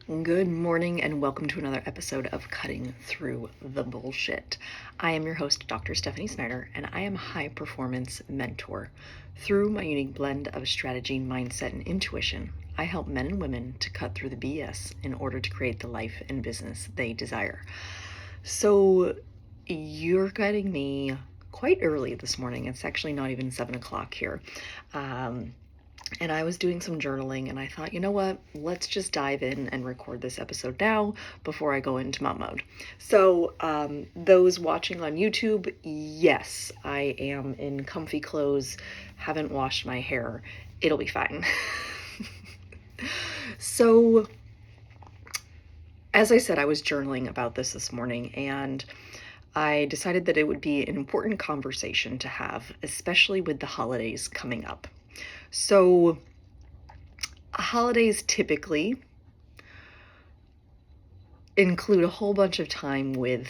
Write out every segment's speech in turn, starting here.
Good morning and welcome to another episode of Cutting Through the Bullshit. I am your host, Dr. Stephanie Snyder, and I am a high performance mentor. Through my unique blend of strategy, mindset, and intuition, I help men and women to cut through the BS in order to create the life and business they desire. So you're getting me quite early this morning. It's actually not even 7 o'clock here. And I was doing some journaling and I thought, you know what, let's just dive in and record this episode now before I go into mom mode. So those watching on YouTube, yes, I am in comfy clothes, haven't washed my hair. It'll be fine. So as I said, I was journaling about this morning and I decided that it would be an important conversation to have, especially with the holidays coming up. So holidays typically include a whole bunch of time with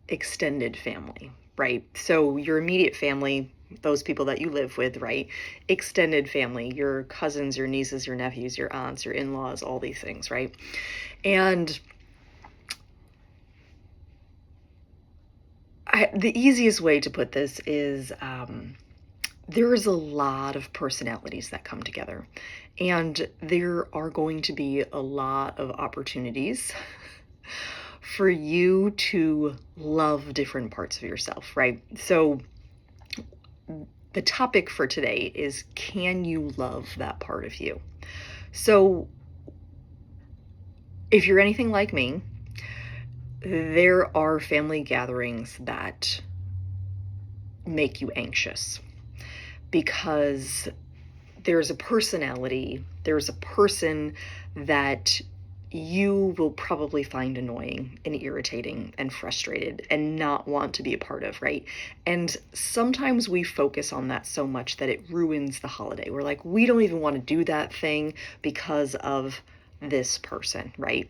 extended family, right? So your immediate family, those people that you live with, right? Extended family, your cousins, your nieces, your nephews, your aunts, your in-laws, all these things, right? And the easiest way to put this is there is a lot of personalities that come together, and there are going to be a lot of opportunities for you to love different parts of yourself, right? So the topic for today is, can you love that part of you? So if you're anything like me, there are family gatherings that make you anxious because there's a personality, there's a person that you will probably find annoying and irritating and frustrated and not want to be a part of, right? And sometimes we focus on that so much that it ruins the holiday. We're like, we don't even want to do that thing because of this person, right?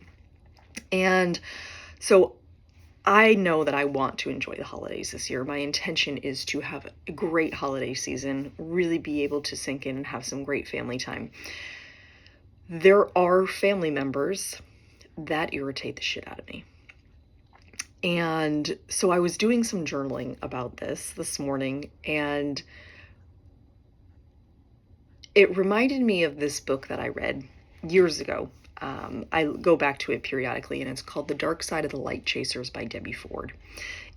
And so I know that I want to enjoy the holidays this year. My intention is to have a great holiday season, really be able to sink in and have some great family time. There are family members that irritate the shit out of me. And so I was doing some journaling about this morning, and it reminded me of this book that I read years ago. I go back to it periodically, and it's called The Dark Side of the Light Chasers by Debbie Ford.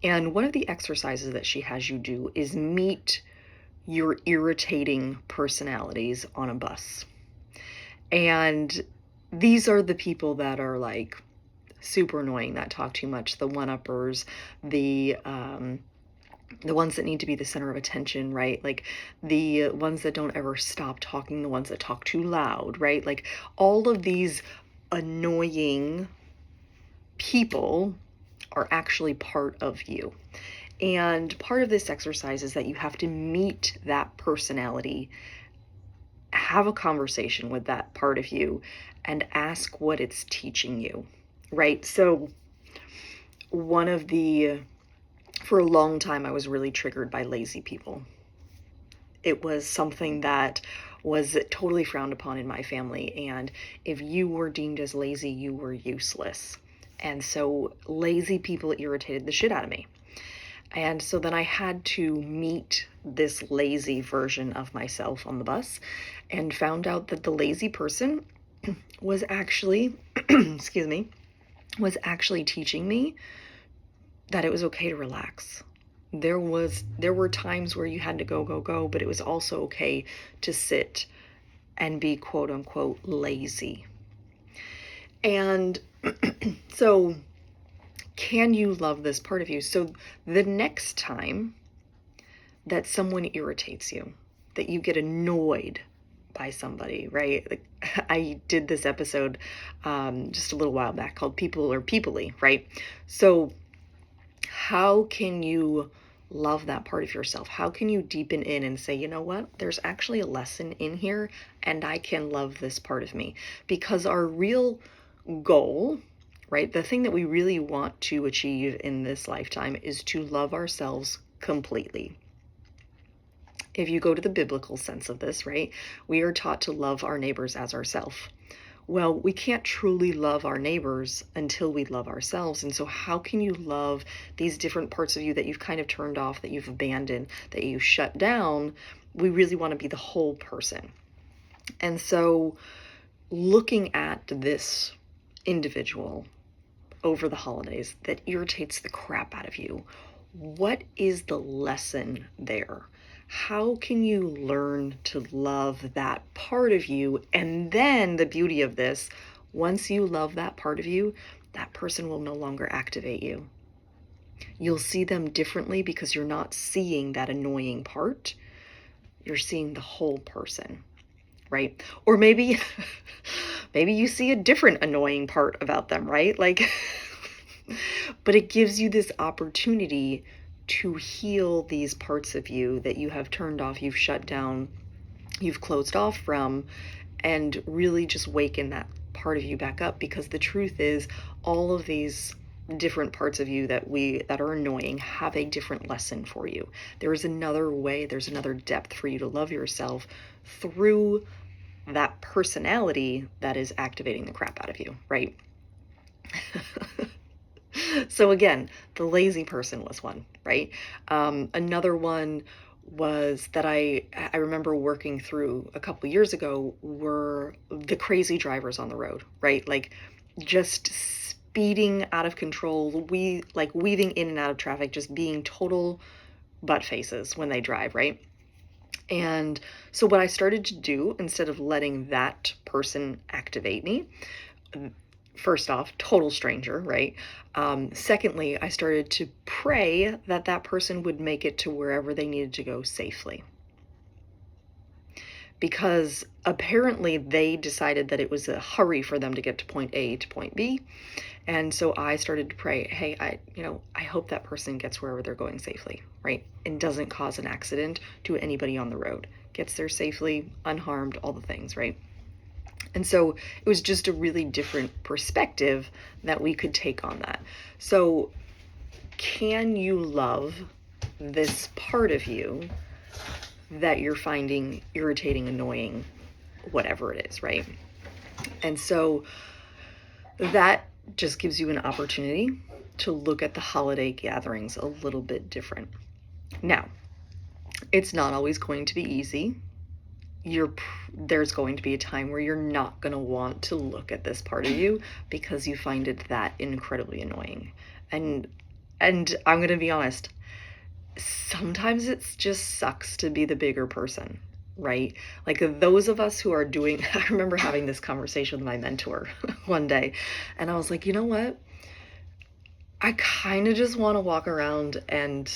And one of the exercises that she has you do is meet your irritating personalities on a bus. And these are the people that are like super annoying, that talk too much, the one-uppers, the ones that need to be the center of attention, right? Like the ones that don't ever stop talking, the ones that talk too loud, right? Like all of these annoying people are actually part of you. And part of this exercise is that you have to meet that personality, have a conversation with that part of you, and ask what it's teaching you, right? So for a long time, I was really triggered by lazy people. It was something that was totally frowned upon in my family. And if you were deemed as lazy, you were useless. And so lazy people irritated the shit out of me. And so then I had to meet this lazy version of myself on the bus and found out that the lazy person was actually, excuse me, was actually teaching me that it was okay to relax. There were times where you had to go, but it was also okay to sit and be quote unquote lazy. And so can you love this part of you? So the next time that someone irritates you, that you get annoyed by somebody, right? Like I did this episode just a little while back called People or Peoply, right? So how can you love that part of yourself? How can you deepen in and say, you know what, there's actually a lesson in here and I can love this part of me? Because our real goal, right, the thing that we really want to achieve in this lifetime is to love ourselves completely. If you go to the biblical sense of this, right, we are taught to love our neighbors as ourselves. Well, we can't truly love our neighbors until we love ourselves. And so, how can you love these different parts of you that you've kind of turned off, that you've abandoned, that you shut down? We really want to be the whole person. And so, looking at this individual over the holidays that irritates the crap out of you, what is the lesson there? How can you learn to love that part of you? And then the beauty of this, once you love that part of you, that person will no longer activate you. You'll see them differently because you're not seeing that annoying part. You're seeing the whole person, right? Or maybe maybe you see a different annoying part about them, right? Like but it gives you this opportunity to heal these parts of you that you have turned off, you've shut down, you've closed off from, and really just waken that part of you back up. Because the truth is, all of these different parts of you that are annoying have a different lesson for you. There is another way, there's another depth for you to love yourself through that personality that is activating the crap out of you, right? So again, the lazy person was one, right? Another one was that I remember working through a couple years ago were the crazy drivers on the road, right? Like just speeding out of control, weaving in and out of traffic, just being total butt faces when they drive, right? And so what I started to do, instead of letting that person activate me, first off, total stranger, right? Secondly, I started to pray that that person would make it to wherever they needed to go safely. Because apparently they decided that it was a hurry for them to get to point A to point B. And so I started to pray, hey, I hope that person gets wherever they're going safely, right? And doesn't cause an accident to anybody on the road. Gets there safely, unharmed, all the things, right? And so it was just a really different perspective that we could take on that. So can you love this part of you that you're finding irritating, annoying, whatever it is, right? And so that just gives you an opportunity to look at the holiday gatherings a little bit different. Now, it's not always going to be easy. There's going to be a time where you're not going to want to look at this part of you because you find it that incredibly annoying. And I'm going to be honest, sometimes it just sucks to be the bigger person, right? Like those of us who are doing, I remember having this conversation with my mentor one day, and I was like, you know what? I kind of just want to walk around and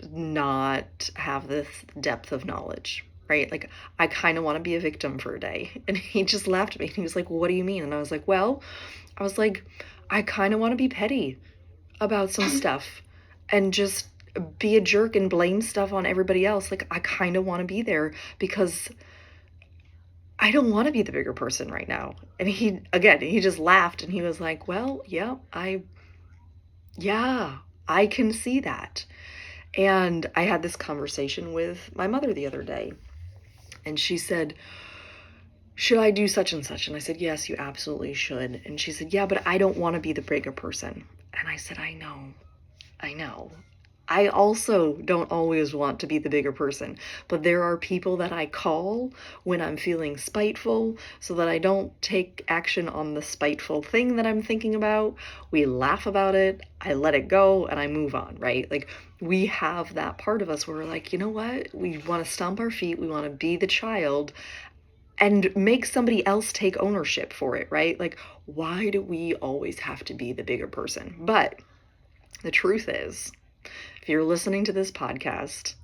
not have this depth of knowledge, right? Like, I kind of want to be a victim for a day. And he just laughed at me. He was like, well, what do you mean? And I was like, I kind of want to be petty about some stuff and just be a jerk and blame stuff on everybody else. Like, I kind of want to be there because I don't want to be the bigger person right now. And he just laughed and he was like, well, yeah, I can see that. And I had this conversation with my mother the other day, and she said, should I do such and such? And I said, yes, you absolutely should. And she said, yeah, but I don't want to be the bigger person. And I said, I know. I also don't always want to be the bigger person, but there are people that I call when I'm feeling spiteful so that I don't take action on the spiteful thing that I'm thinking about. We laugh about it, I let it go, and I move on, right? Like, we have that part of us where we're like, you know what? We want to stomp our feet, we want to be the child and make somebody else take ownership for it, right? Like, why do we always have to be the bigger person? But the truth is, if you're listening to this podcast,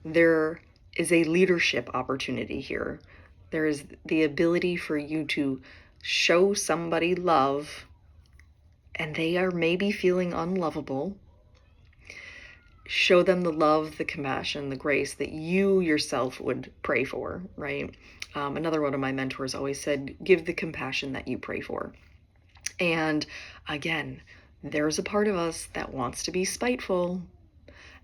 there is a leadership opportunity here. There is the ability for you to show somebody love and they are maybe feeling unlovable. Show them the love, the compassion, the grace that you yourself would pray for, right? Another one of my mentors always said, give the compassion that you pray for. And again, there's a part of us that wants to be spiteful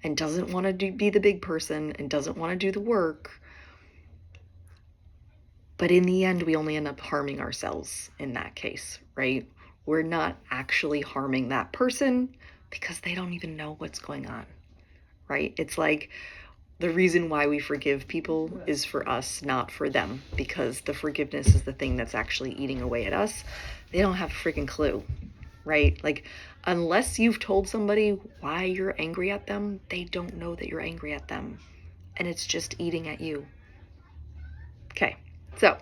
and doesn't want to be the big person and doesn't want to do the work. But in the end, we only end up harming ourselves in that case, right? We're not actually harming that person because they don't even know what's going on, right? It's like the reason why we forgive people is for us, not for them, because the forgiveness is the thing that's actually eating away at us. They don't have a freaking clue, right? Like, unless you've told somebody why you're angry at them, they don't know that you're angry at them. And it's just eating at you. Okay, so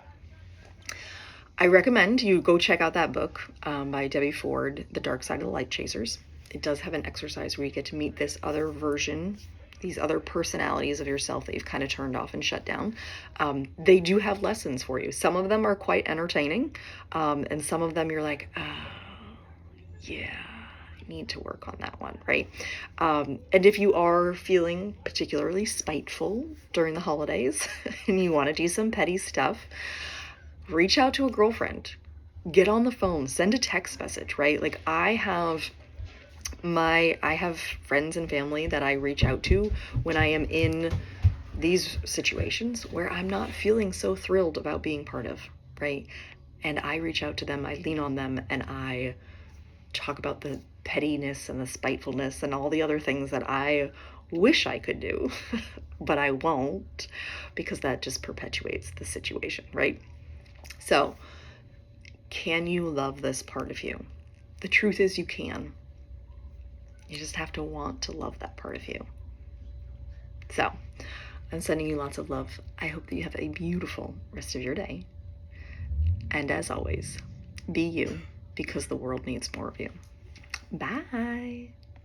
I recommend you go check out that book by Debbie Ford, The Dark Side of the Light Chasers. It does have an exercise where you get to meet this other version, these other personalities of yourself that you've kind of turned off and shut down. They do have lessons for you. Some of them are quite entertaining, and some of them you're like, yeah, I need to work on that one, right? And if you are feeling particularly spiteful during the holidays and you want to do some petty stuff, reach out to a girlfriend, get on the phone, send a text message, right? Like I have friends and family that I reach out to when I am in these situations where I'm not feeling so thrilled about being part of, right? And I reach out to them, I lean on them, and I talk about the pettiness and the spitefulness and all the other things that I wish I could do, but I won't, because that just perpetuates the situation, right? So, can you love this part of you? The truth is you can. You just have to want to love that part of you. So, I'm sending you lots of love. I hope that you have a beautiful rest of your day. And as always, be you, because the world needs more of you. Bye.